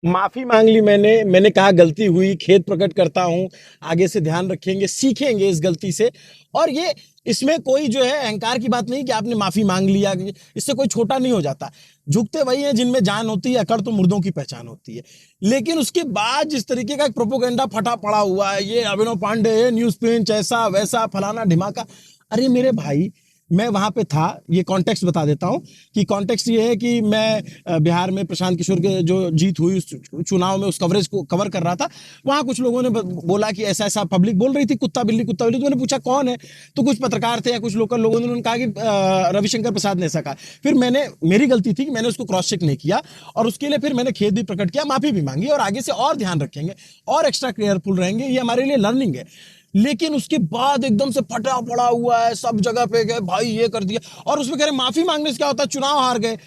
माफी मांग ली मैंने कहा गलती हुई, खेद प्रकट करता हूं, आगे से ध्यान रखेंगे, सीखेंगे इस गलती से। और ये इसमें कोई जो है अहंकार की बात नहीं कि आपने माफी मांग लिया, इससे कोई छोटा नहीं हो जाता। झुकते वही हैं जिनमें जान होती है, अकड़ तो मुर्दों की पहचान होती है। लेकिन उसके बाद जिस तरीके का एक प्रोपोगंडा फटा पड़ा हुआ है, ये अभिनव पांडे है, न्यूज पेंच ऐसा वैसा फलाना ढिमाका। अरे मेरे भाई, मैं वहां पे था। ये कॉन्टेक्स्ट बता देता हूँ कि कॉन्टेक्स्ट ये है कि मैं बिहार में प्रशांत किशोर के जो जीत हुई उस चुनाव में उस कवरेज को कवर कर रहा था। वहां कुछ लोगों ने बोला कि ऐसा ऐसा, पब्लिक बोल रही थी कुत्ता बिल्ली कुत्ता बिल्ली। तो मैंने पूछा कौन है, तो कुछ पत्रकार थे या कुछ लोकल लोगों ने उन्होंने कहा कि रविशंकर प्रसाद ने ऐसा कहा। फिर मैंने, मेरी गलती थी कि मैंने उसको क्रॉस चेक नहीं किया, और उसके लिए फिर मैंने खेद भी प्रकट किया, माफी भी मांगी, और आगे से और ध्यान रखेंगे और एक्स्ट्रा केयरफुल रहेंगे, ये हमारे लिए लर्निंग है। लेकिन उसके बाद एकदम से फटा पड़ा हुआ है, सब जगह पे गए भाई ये कर दिया, और उसमें कह रहे माफी मांगने से क्या होता है, चुनाव हार गए।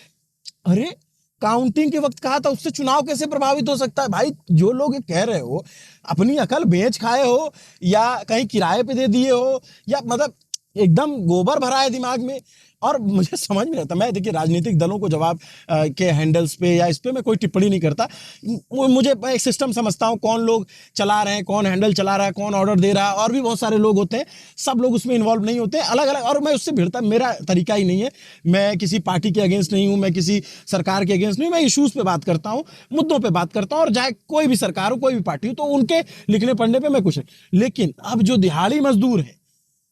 अरे काउंटिंग के वक्त कहा था, उससे चुनाव कैसे प्रभावित हो सकता है भाई? जो लोग ये कह रहे हो, अपनी अकल बेच खाए हो, या कहीं किराए पे दे दिए हो, या मतलब एकदम गोबर भरा है दिमाग में। और मुझे समझ में आता, मैं देखिए राजनीतिक दलों को जवाब के हैंडल्स पे या इस पे मैं कोई टिप्पणी नहीं करता। मुझे, मैं एक सिस्टम समझता हूँ, कौन लोग चला रहे हैं, कौन हैंडल चला रहा है, कौन ऑर्डर दे रहा है, और भी बहुत सारे लोग होते हैं, सब लोग उसमें इन्वॉल्व नहीं होते, अलग अलग। और मैं उससे भिड़ता, मेरा तरीका ही नहीं है। मैं किसी पार्टी के अगेंस्ट नहीं हूं, मैं किसी सरकार के अगेंस्ट नहीं, मैं इश्यूज पे बात करता हूं, मुद्दों पे बात करता हूं, और चाहे कोई भी सरकार हो, कोई भी पार्टी हो, तो उनके लिखने पढ़ने पे मैं कुछ नहीं। लेकिन अब जो दिहाड़ी मजदूर है,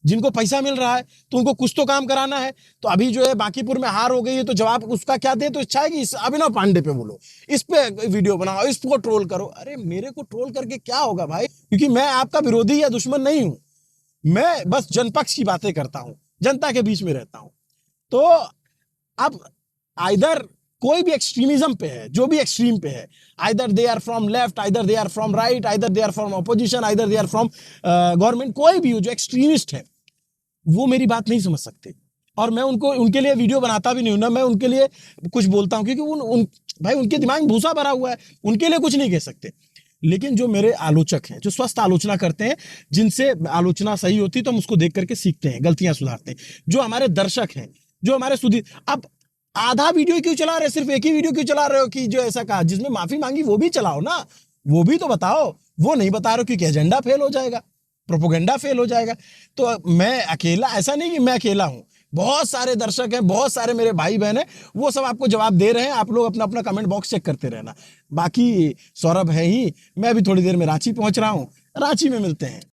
जिनको पैसा मिल रहा है, तो उनको कुछ तो काम कराना है। तो अभी जो है बांकीपुर में हार हो गई है, तो जवाब उसका क्या दे? तो इच्छा है कि इस अभिनव पांडे पे बोलो, इस पे वीडियो बनाओ, इसको ट्रोल करो। अरे मेरे को ट्रोल करके क्या होगा भाई? क्योंकि मैं आपका विरोधी या दुश्मन नहीं हूं। मैं बस जनपक्ष की बातें करता हूं, जनता के बीच में रहता हूं। तो अब आइदर कोई भी एक्सट्रीमिज्म पे है, जो भी एक्सट्रीम पे है, either they are from left, either they are from right, either they are from opposition, either they are from government, कोई भी हो जो एक्सट्रीमिस्ट है, वो मेरी बात नहीं समझ सकते। और मैं उनको, उनके लिए वीडियो बनाता भी नहीं हूं ना, मैं उनके लिए कुछ बोलता हूं, क्योंकि भाई उनके दिमाग में भूसा भरा हुआ है, उनके लिए कुछ नहीं कह सकते। लेकिन जो मेरे आलोचक हैं, जो स्वस्थ आलोचना करते हैं, जिनसे आलोचना सही होती है तो हम उसको देख करके सीखते हैं, गलतियां सुधारते हैं, जो हमारे दर्शक हैं, जो हमारे सुधी, अब आधा वीडियो क्यों चला रहे हो, सिर्फ एक ही वीडियो क्यों चला रहे हो कि जो ऐसा कहा, जिसमें माफी मांगी वो भी चलाओ ना, वो भी तो बताओ। वो नहीं बता रहे हो क्योंकि एजेंडा फेल हो जाएगा, प्रोपोगंडा फेल हो जाएगा। तो मैं अकेला, ऐसा नहीं कि मैं अकेला हूं, बहुत सारे दर्शक हैं, बहुत सारे मेरे भाई बहन हैं, वो सब आपको जवाब दे रहे हैं। आप लोग अपना अपना कमेंट बॉक्स चेक करते रहना। बाकी सौरभ है ही, मैं भी थोड़ी देर में रांची पहुंच रहा हूं, रांची में मिलते हैं।